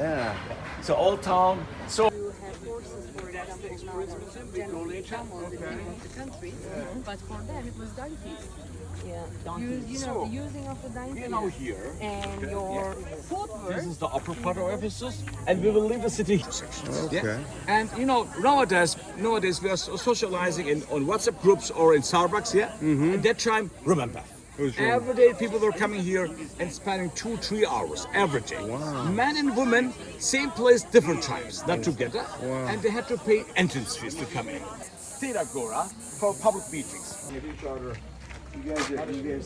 Yeah. So Old Town. So You have horses, for example, now generally camels in the middle of the country, but for them it was donkeys. Yeah, donkeys. You know, the using of the donkeys. you know here. And your footwork. This is the upper part of Ephesus, and we will leave the city sections. Okay. And you know, nowadays we are socializing on WhatsApp groups or in Starbucks. Yeah. At that time, remember. Every day people were coming here and spending 2-3 hours every day. Wow. Men and women, same place, different times, not together. Wow. And they had to pay entrance fees to come in. Theatre for public meetings. You guys are good.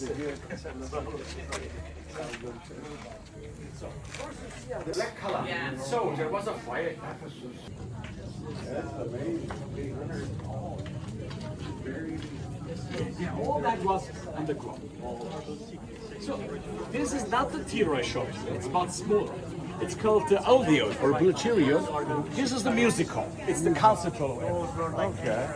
The black color. Yeah. So there was a fire in Ephesus. Yeah, all that was underground. So this is not the theater I showed you. It's much smaller. It's called the Audio or Bulgaria. This is the music hall. It's the concert hall. Okay.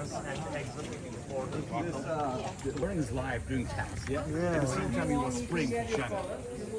Learning is live doing tasks, yeah? At the same time, it was spring in January.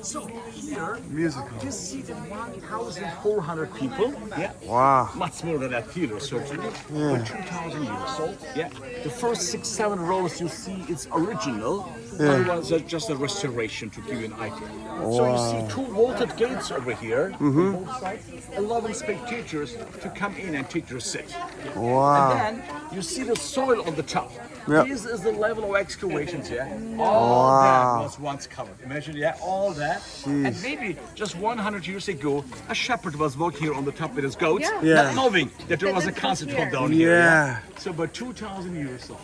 So here, Musical. this seated 1,400 people, yeah? Wow. Much smaller than that theater, certainly. But 2,000 years old, yeah? The first 6-7 rows you see, it's original. It was just a restoration to give you an idea. So you see 2 vaulted gates over here, on both sides, allowing spectators to come in and take their seat. Wow. And then you see the soil on the top. Yep. This is the level of excavations, yeah? All that was once covered. Imagine, yeah, all that. And maybe just 100 years ago, a shepherd was walking here on the top with his goats, not knowing that there was a concert hall down here. Yeah. So about 2,000 years old.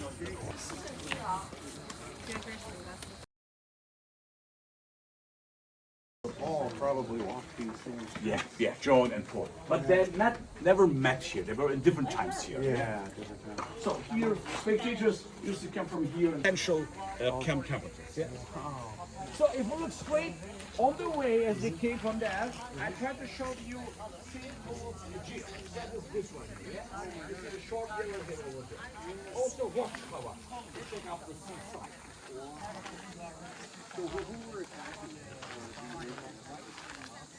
Paul probably walked these things. Yeah, John and Paul. But they never met here. They were in different times here. Yeah, different times. So here, spectators used to come from here. Potential camp capitals. Yeah. So if we look straight on the way as they came from there, I tried to show you St. Paul's Aegea. That is this one. Yeah. This is a short yellow hill over there. Also watchtower. Check out the seaside. So who were attacking?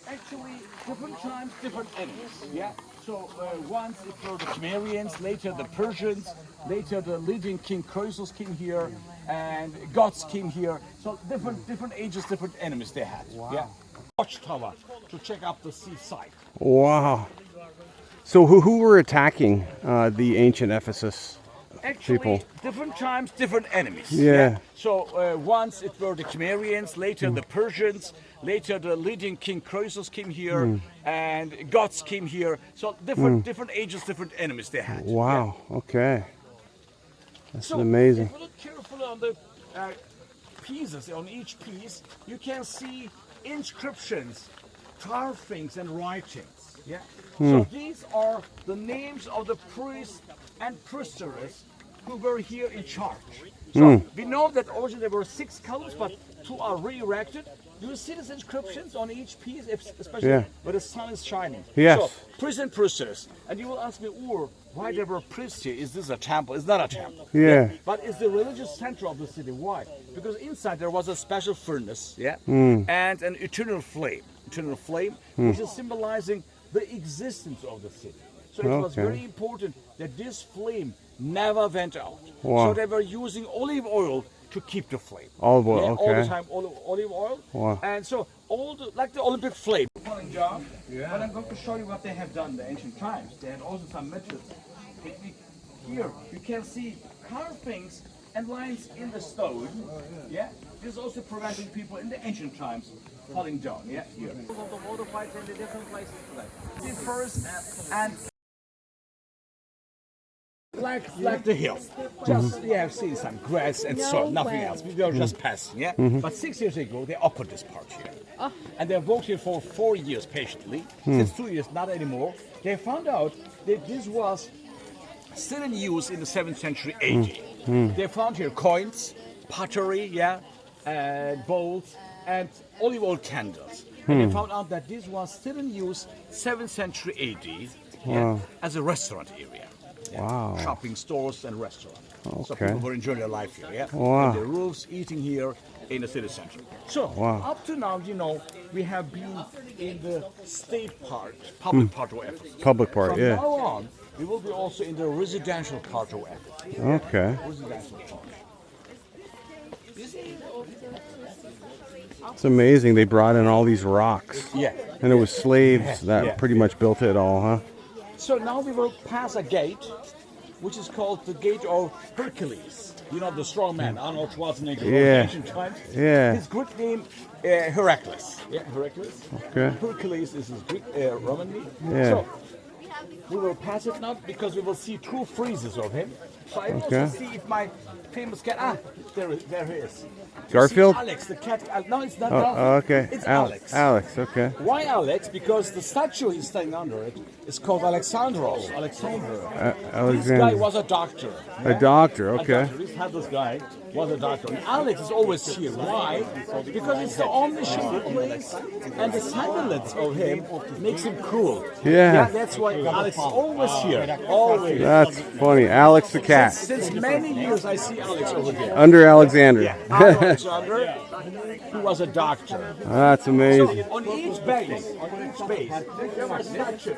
Actually, different times, different enemies. Yeah. So once it were the Sumerians, later the Persians, later the leading king Croesus came here, and Goths came here. So different ages, different enemies they had. Wow. Yeah. Watchtower to check out the seaside. Wow. So who were attacking the ancient Ephesus? Actually, people? different times, different enemies. Yeah. So once it were the Sumerians, later the Persians, later the leading king Croesus came here, and Goths came here. So different ages, different enemies they had. Wow. Okay. That's So amazing. if you look carefully on the pieces, on each piece, you can see inscriptions, carvings, and writings. Yeah. So these are the names of the priests and priestesses who were here in charge. So we know that originally there were 6 columns, but 2 are re-erected. Do you see these inscriptions on each piece, especially where the sun is shining? Yes. So, priests and priestesses. And you will ask me, why there were priests here? Is this a temple? It's not a temple. Yeah. But it's the religious center of the city. Why? Because inside there was a special furnace, and an eternal flame, which is symbolizing the existence of the city. So it was very important that this flame never went out. Wow. So they were using olive oil to keep the flame. Olive oil, All the okay. time, olive oil. Wow. And so like the Olympic flame. Job, but I'm going to show you what they have done in the ancient times. They had also some metal technique. Here you can see carvings and lines in the stone. Yeah. This is also preventing people in the ancient times falling down. Yeah. Here. The water fights in the different places. See first and like the hill. Just you have seen some grass and soil, nothing else. We were just passing, yeah. But 6 years ago they opened this part here, and they worked here for 4 years patiently. Since 2 years, not anymore. They found out that this was still in use in the 7th century AD. They found here coins, pottery, bowls, and olive oil candles. And they found out that this was still in use 7th century AD as a restaurant area. Wow. Shopping stores and restaurants. So Okay. people were enjoying their life here, Wow. On the roofs, eating here, in the city center. So up to now, you know, we have been in the state part, public part of Ephesus. Public part, From yeah. now on, we will be also in the residential part of Ephesus. Okay. Residential part. It's amazing. They brought in all these rocks. Yeah. And it was slaves that Yeah. pretty much built it all, huh? So now we will pass a gate, which is called the Gate of Hercules. You know, the strong man, Arnold Schwarzenegger, Yeah. ancient times. Yeah. His Greek name, Heracles. Yeah, Heracles. Okay. Hercules is his Greek, Roman name. Yeah. So we will pass it now because we will see two friezes of him. So I will Okay. also see if my famous cat. There he is. Garfield? See Alex, the cat. No, it's not. Oh, Garfield. okay. It's Alex. Alex, okay. Why Alex? Because the statue he's standing under it is called Alexandros. Alexander. This guy Alexander. was a doctor. A doctor, A okay. doctor. This guy was a doctor. And Alex is always here. Why? Because it's the omniscient place, and the silence of him makes him cool. Yeah. That's why Alex is always here. Always. That's funny. Alex the cat. Since many years, I see Alex over there. Under Alexander. Alexander, who was a doctor. That's So amazing. on each base, there are statues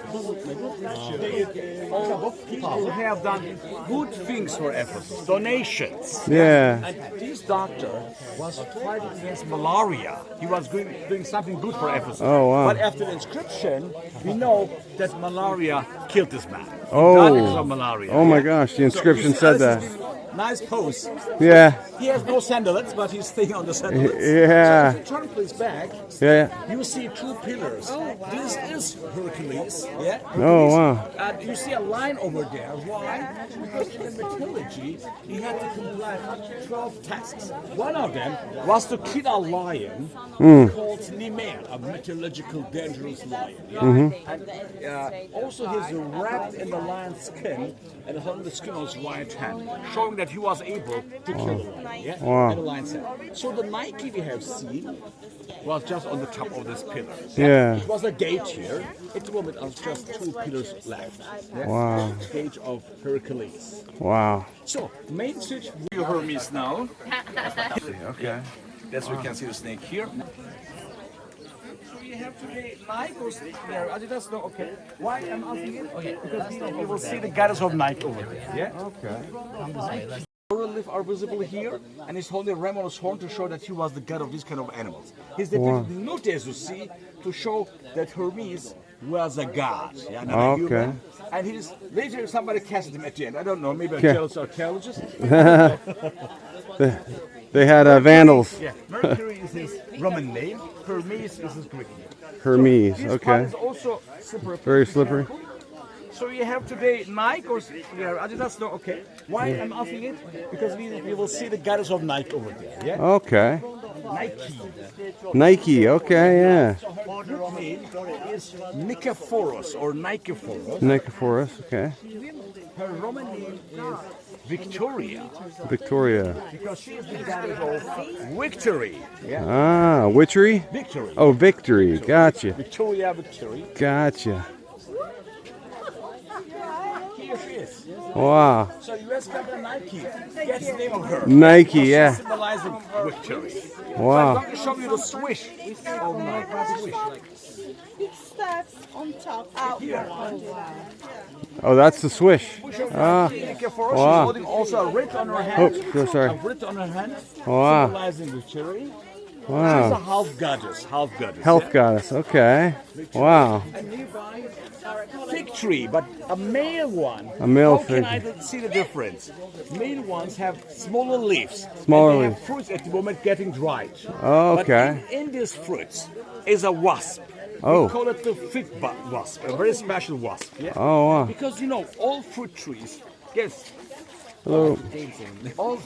of people who have done good things for Ephesus, donations. Yeah. And this doctor was fighting against malaria. He was doing something good for Ephesus. Oh, wow. But after the inscription, we know that malaria killed this man. Oh. Died because of malaria. Oh my gosh, the inscription said that. Nice pose. Yeah. He has no sandals, but he's staying on the sandals. Yeah. So if you turn please back, Yeah. you see two pillars. This is Hercules. Yeah. Oh, wow. And you see a line over there. Why? Because in the mythology, he had to complete 12 tasks. One of them was to kill a lion called Nemean, a mythological dangerous lion. Yeah? And also he's wrapped in the lion's skin and holding the skin on his right hand, showing that he was able to kill a lion. Yeah? Wow. And the lion's head. So the Nike we have seen was just on the top of this pillar. Yeah. It was a gate here. At the moment, there's just two pillars left. Yeah? Wow. Gate of Hercules. Wow. So, main switch view Hermes now. Okay. That's where we can see the snake here. So we have today Nike or snake there. Adidas, no, okay. Why I'm asking it? Okay, because we will see the goddess of Nike over there. Yeah? Okay. Relief are visible here, and he's holding a ram on his horn to show that he was the god of these kind of animals. He's depicted nude, as you see, to show that Hermes was a god, yeah, not a human. And he's later somebody casted him at the end. I don't know, maybe a jealous archaeologist. They had vandals. Yeah, Mercury is his Roman name. Hermes is his Greek name. Hermes, So this part okay. is also slippery. Very slippery. So you have today Nike or Adidas, no, okay. Why I'm asking it? Because we will see the goddess of Nike over there, yeah? Okay. Nike. Nike, okay, yeah. So her Greek name is Nikephoros or Nikephoros. Nicephorus, okay. Her Roman name is Victoria Victoria. because she is the goddess of victory. Yeah, Ah, witchery? victory. Oh, victory. Gotcha. Victoria, victory. Gotcha. Here she is. Wow. So US company Nike gets the name of her. Nike, Because yeah. she's symbolizing victory. Wow. So I'm going to show you the swish of Nike. Swish. It starts on top outward. Oh, that's the swish. Ah. Nikephoros, Wow. she's holding also a writ on her hand. Oh, so sorry. A writ on her hand, Wow. symbolizing victory. She's a Wow. half goddess. Half goddess. Health yeah? goddess, okay. Wow. And nearby, fig tree, but a male one. A male How fig. can I see the difference? Male ones have smaller leaves. Smaller and they leaves. have fruits at the moment getting dried. Oh, okay. But in these fruits is a wasp. Oh. We call it the fig wasp, a very special wasp. Yeah? Oh, wow. Because you know, all fruit trees, yes, Hello. all,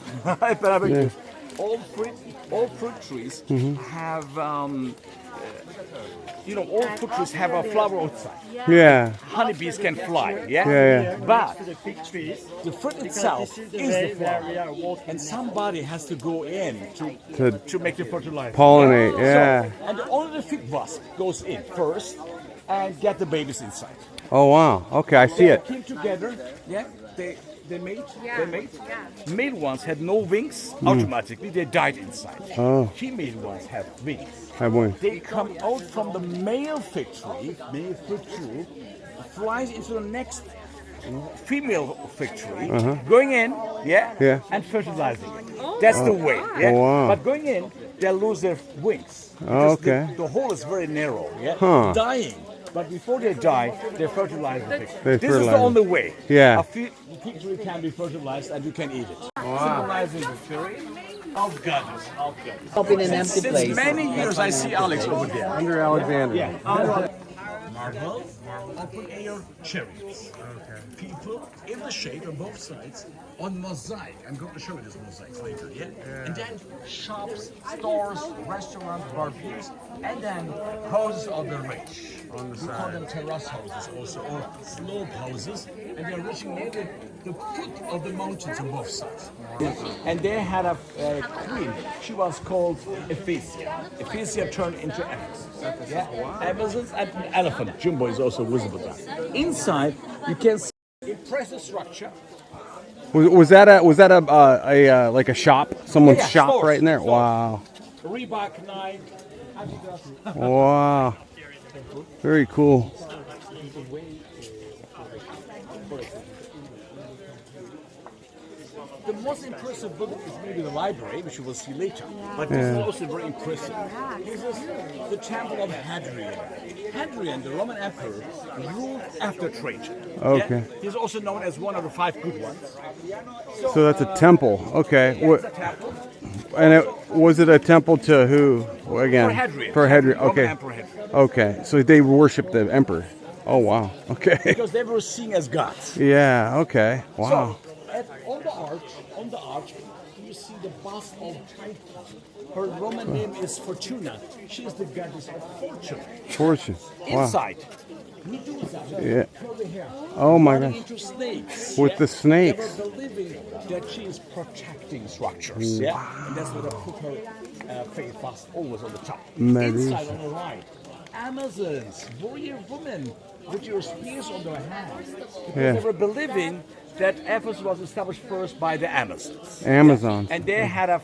all fruit trees Mm-hmm. have, you know, all fruit trees have a flower outside. Yeah. Honeybees can fly, yeah? Yeah, But the fruit itself is the flower, and somebody has to go in to make the fertilizer. Pollinate, yeah. So, and only the fig wasp goes in first and get the babies inside. Oh, wow. Okay, I see They it. came together, yeah. they made? Yeah. They made? Yeah. Male ones had no wings. Automatically, they died inside. Oh. Female ones have wings. Have one. They come out from the male fig tree, flies into the next female fig tree, going in, Yeah. and fertilizing it. That's the way, yeah. Oh, wow. But going in, they lose their wings. Oh, Because okay. The hole is very narrow, yeah. Huh. Dying, but before they die, they fertilize the fig. They This is fertilize the only way. Yeah. A fig tree can be fertilized, and you can eat it. Symbolizing the theory of goddess, of goddess. Up in an empty Since place. many years, I see Alex over there. Under Alexander. Yeah. Marble, open air chariots. People in the shade on both sides on mosaic. I'm going to show you this mosaics later, yeah? And then shops, stores, restaurants, barbecues, and then houses of the rich. We call them terrace houses also, or slope houses, and they're reaching near the foot of the mountains on both sides. And they had a queen. She was called Ephesus. Ephesus turned into Ephesus. Yeah? Ephesus and an elephant. Jumbo is also visible there. Inside, you can see impressive structure. Was that a like a shop? Someone's Yeah, shop stores, right in there? stores. Wow. Reebok, Nike, Adidas. Wow. Very cool. The most impressive building is maybe the library, which you will see later. But this is also very impressive. This is the temple of Hadrian. Hadrian, the Roman emperor, ruled after Trajan. Okay. Yeah? He's also known as one of the 5 good ones. So that's a temple. Okay. It's a temple And was it a temple to who? Well, again, for Hadrian. For Hadrian. Roman Okay. Emperor Hadrian. Okay. So they worship the emperor. Oh wow. Okay. Because they were seen as gods. Yeah. Okay. Wow. So, on the arch, you see the bust of Titan. Her Roman name is Fortuna. She is the goddess of fortune. Fortune. Wow. Inside, Medusa, Yeah. curly hair, Oh my running gosh. into snakes. With the snakes. They were believing that she is protecting structures. Yeah, and that's why they put her face fast always on the top. Medusa. Inside on the right, Amazons, warrior women with your spears on their hands. Because Yeah. they were believing that Ephesus was established first by the Amazons. Amazons. And they had a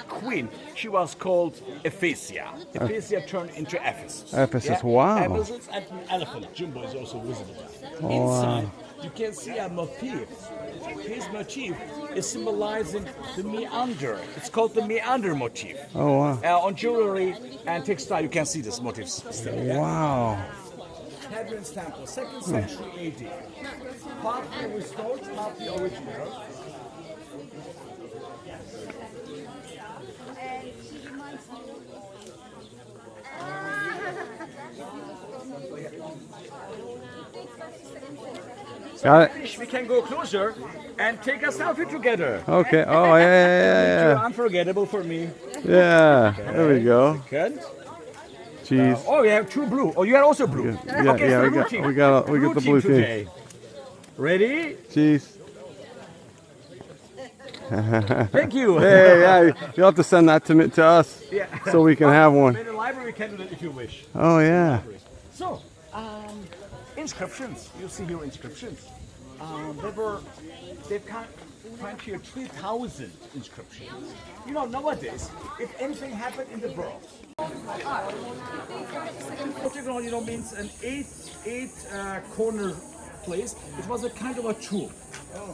queen. She was called Ephesus. Ephesus turned into Ephesus. Ephesus, wow. Amazons and an elephant. Jumbo is also visible. Inside, you can see a motif. His motif is symbolizing the meander. It's called the meander motif. Oh wow. On jewelry and textile, you can see this motifs still. Yeah? Wow. Hadrian's temple, 2nd century AD. Partly restored, partly original. Got it. We can go closer and take a selfie together. Okay. Oh yeah. You're unforgettable for me. Yeah. There we go. Good. Jeez. Oh, we have 2 blue. Oh, you are also blue. Yeah. Okay, Yeah. so We got. team. We got. We got the team blue team. today. Ready? Jeez. Thank you. Hey, yeah. You'll have to send that to us Yeah. so we can have one. In the library, we can do that if you wish. Oh yeah. So, inscriptions. You see here inscriptions. They've found here 3,000 inscriptions. You know, nowadays, if anything happened in the world, octagon, you know, means an eight corner place. It was a kind of a tomb.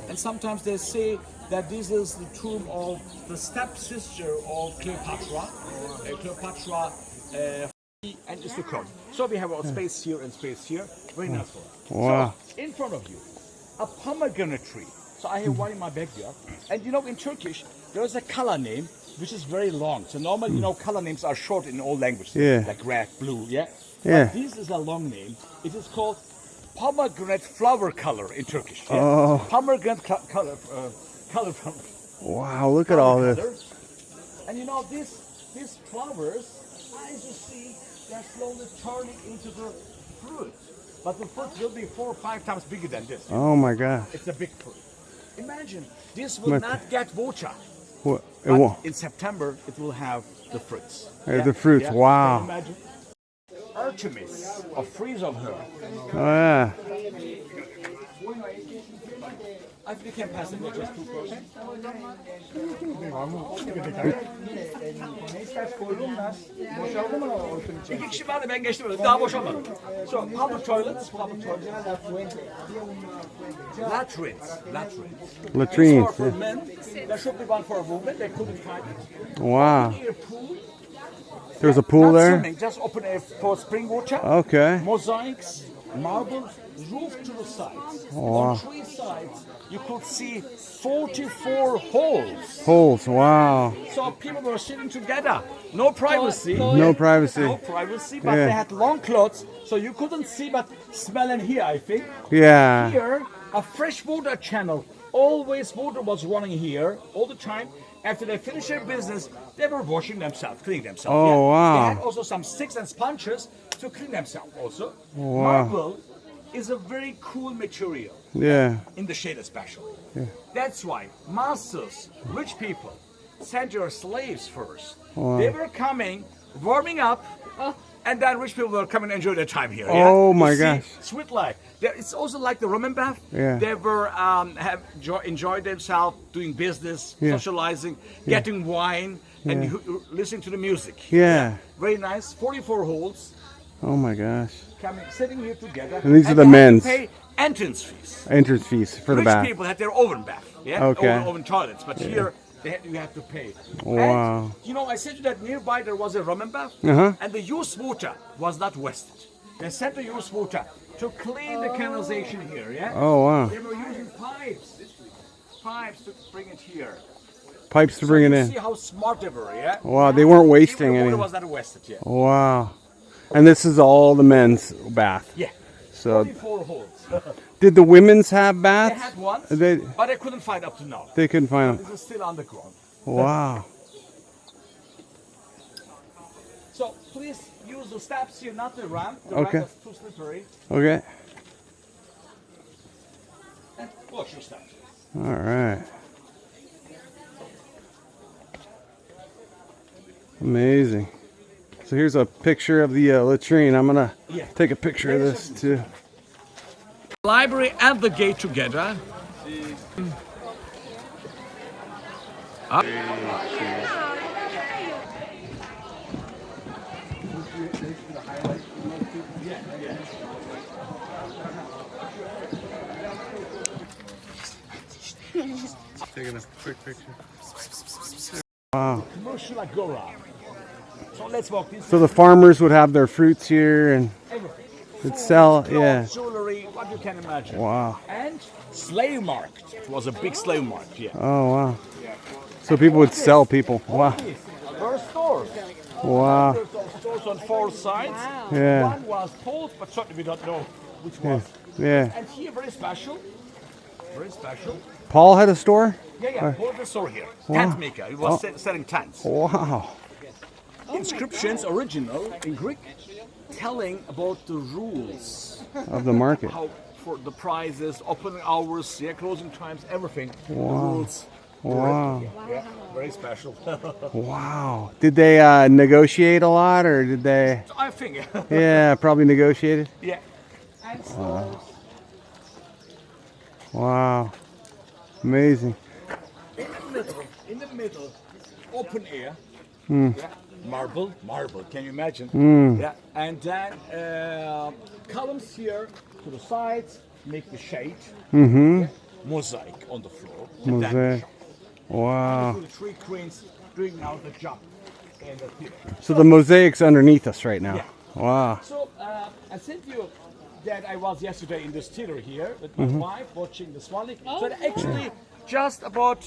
And sometimes they say that this is the tomb of the stepsister of Cleopatra. Cleopatra and is the crown. So we have a space here and space here. Very nice one. Wow. So in front of you, a pomegranate tree. So I have one in my backyard. And you know, in Turkish, there's a color name which is very long. So normally, you know, color names are short in all languages. Yeah. Like red, blue, yeah? Yeah. But this is a long name. It is called pomegranate flower color in Turkish. Yeah? Oh. Pomegranate color from Wow. Look at all color. this. And you know, these flowers, as you see, they're slowly turning into the fruit. But the fruit will be 4 or 5 times bigger than this. Oh my gosh. It's a big fruit. Imagine, this will not get water. What? It But won't. in September, it will have the fruits. The fruits. Wow. Can you imagine? Artemis, a frieze of her. Oh yeah. I think we can pass it with just 2%. İki kişi vardı, ben geçtim öyle. Daha boşalmadım. So, public toilets. Latrines. Latrines. For men, there should be one for a woman. They couldn't find it. Wow. Here, pool. There's a pool Not there? swimming, just open air for spring water. Okay. Mosaics, marbles, roof to the sides. On 3 sides, you could see 44 holes. Holes, wow. So people were sitting together. No privacy. No privacy. No privacy, but Yeah. they had long clothes, so you couldn't see but smell and hear, I think. Yeah. Here, a fresh water channel. Always water was running here all the time. After they finished their business, they were washing themselves, cleaning themselves. Oh, wow. They had also some sticks and sponges to clean themselves also. Wow. Marble is a very cool material, Yeah. in the shade especially. That's why masters, rich people, sent their slaves first. They were coming, warming up, and then rich people were coming and enjoy their time here. Oh, You my see, gosh. Sweet life. It's also like the Roman bath. Yeah. They were enjoyed themselves, doing business, socializing, getting wine, and listening to the music. Yeah. Very nice. 44 holes. Oh my gosh. Coming, sitting here together. And these are the they had men's. to pay entrance fees. Entrance fees for the Rich bath. people had their oven bath, Okay. oven toilets, but here you have to pay. Wow. And, you know, I said to you that nearby there was a Roman bath, and the used water was not wasted. They sent the used water to clean the canalization here, yeah? Oh wow. They were using pipes to bring it here. Pipes to bring it You in. see how smart they were, yeah? Wow, they weren't wasting The water any. was not wasted yet. Wow. And this is all the men's bath. Yeah. So 44 holes. did the women's have They baths? had one, They but they couldn't find up to now. they couldn't find them. This is still underground. Wow. So please use the steps here, not the ramp. The Okay. ramp is too slippery. Okay. And watch your steps. All right. Amazing. So here's a picture of the latrine. I'm gonna take a picture of this too. Library and the gate together. Taking a quick picture. Wow. Commercial Agora. So let's walk this So the farmers would have their fruits here and everything. would sell. Clothes, Yeah. jewelry, what you can imagine. Wow. And slave market. It was a big slave market here. Oh wow. So people would sell people. Wow. Were stores. Wow. There's stores on 4 sides. Yeah. One was Paul's, but certainly we don't know which was. Yeah. And here, very special. Very special. Paul had a store? Yeah. Paul the store here. Tent maker. He was selling tents. Wow. Inscriptions, original in Greek, telling about the rules. Of the market. How for the prices, opening hours, closing times, everything. The rules. Wow. Yeah, very special. Wow. Did they negotiate a lot or did they? I think. Yeah, probably negotiated. Yeah. And stores. Wow. Amazing. In the middle, open air. Yeah. Marble. Can you imagine? Yeah. And then columns here to the sides, make the shade. Yeah. Mosaic on the floor. And then Mosaic. Wow. the 3 queens doing now the job. And the theater. So the mosaic's underneath us right now. Yeah. Wow. So I sent you that I was yesterday in this theater here with my wife watching the Swanley. So actually, just about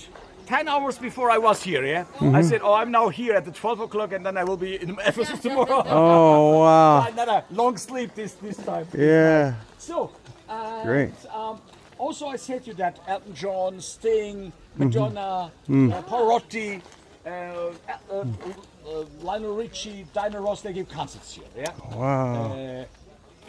10 hours before I was here, I said, I'm now here at the 12 o'clock and then I will be in Ephesus tomorrow. Oh wow. Another long sleep this time. Yeah. So, Great. also I said to you that Elton John, Sting, Madonna, Pavarotti, Lionel Richie, Diana Ross, they give concerts here, Wow.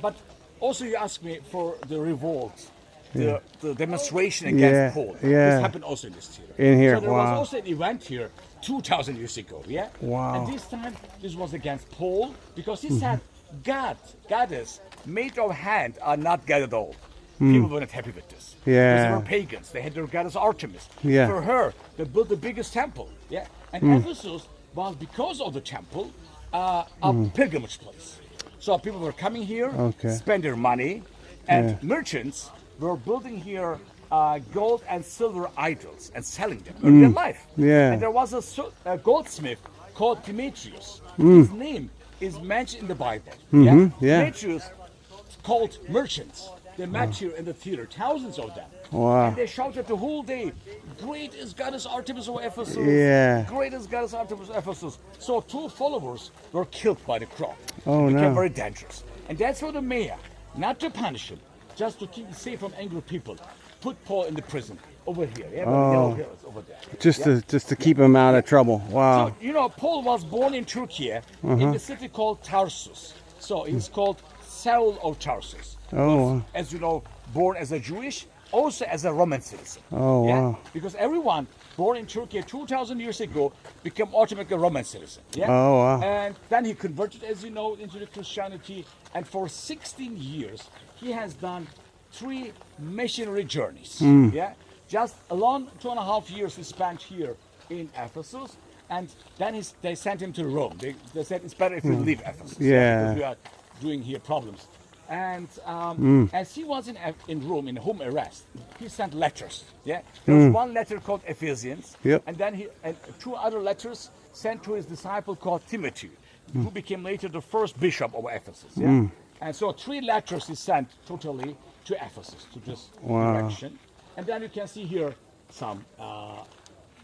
but also you asked me for the revolt, the demonstration against Paul. yeah. This happened also in this theater. In here, So there wow. was also an event here 2,000 years ago, Wow. And this time, this was against Paul, because he said, goddess, made of hand are not God at all. People were not happy with this. Yeah. Because they were pagans. They had their goddess Artemis. Yeah. For her, they built the biggest temple. Yeah. And Ephesus was, because of the temple, a pilgrimage place. So people were coming here, spend their money, and merchants were building here gold and silver idols and selling them in their life. Yeah. And there was a goldsmith called Demetrius. His name is mentioned in the Bible. Yeah. Demetrius called merchants. They met here in the theater, thousands of them. Wow. And they shouted the whole day, "Great is goddess Artemis of Ephesus. Yeah. Great is goddess Artemis of Ephesus." So 2 followers were killed by the crowd. Oh, it became no. very dangerous. And that's why the mayor, not to punish him, just to keep him safe from angry people, put Paul in the prison over here. Yeah, yellow hills over there. Just to keep him out of trouble. Wow. So, you know, Paul was born in Turkey, in the city called Tarsus. So he's called Saul of Tarsus. Oh. As you know, born as a Jewish, also as a Roman citizen. Oh, yeah? wow. Because everyone born in Turkey 2,000 years ago became automatically a Roman citizen. Yeah? Oh, wow. And then he converted, as you know, into the Christianity. And for 16 years, he has done 3 missionary journeys. Yeah, just alone 2.5 years he spent here in Ephesus, and then they sent him to Rome. They said it's better if we leave Ephesus. Yeah. Because we are doing here problems. And as he was in Rome in home arrest, he sent letters. Yeah, there was one letter called Ephesians, Yep. and then he 2 other letters sent to his disciple called Timothy, who became later the first bishop of Ephesus. Yeah, and so 3 letters he sent totally to Ephesus, to this direction. And then you can see here some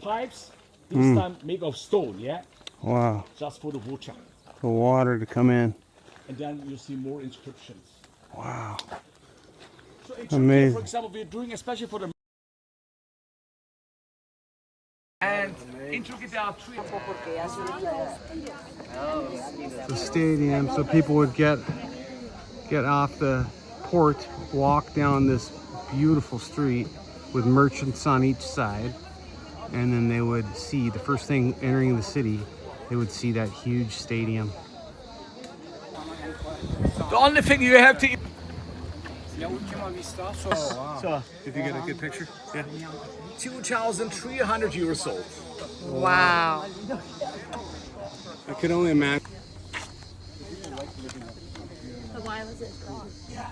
pipes, this time made of stone. Yeah, Wow. just for the water. The water to come in. And then you see more inscriptions. Wow. So in Turkey, Amazing. for example, we're doing especially for the. And in Turkey there are 3. The stadium, so people would get off the port, walk down this beautiful street with merchants on each side, and then they would see the first thing entering the city. They would see that huge stadium. The only thing you have to. So, did you get a good picture? Yeah. 2,300 years old. Wow. I could only imagine. But why was it gone? Yeah.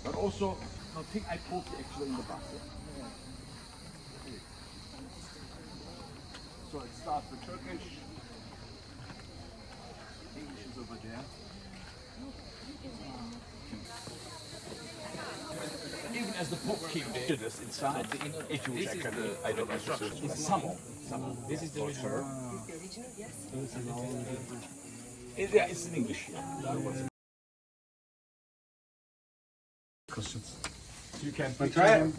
But also, I think I put actually in the basket. So it starts with Turkish. English is over there. Even as the Pope came there, this inside, if you check I don't know, some. This is the original. Yeah, it's in English. Questions? You can Try it.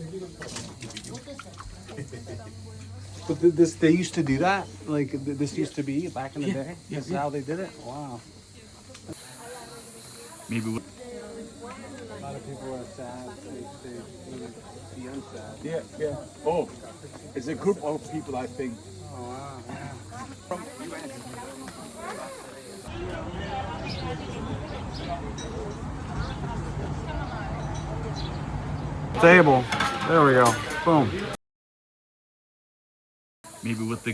But they used to do that? Like, this used to be back in the day? This is how they did it? Wow. Maybe. A lot of people are sad. They be unsad. Yeah. Oh, it's a group of people, I think. Oh, wow. From UN. Table. There we go. Boom. Maybe with the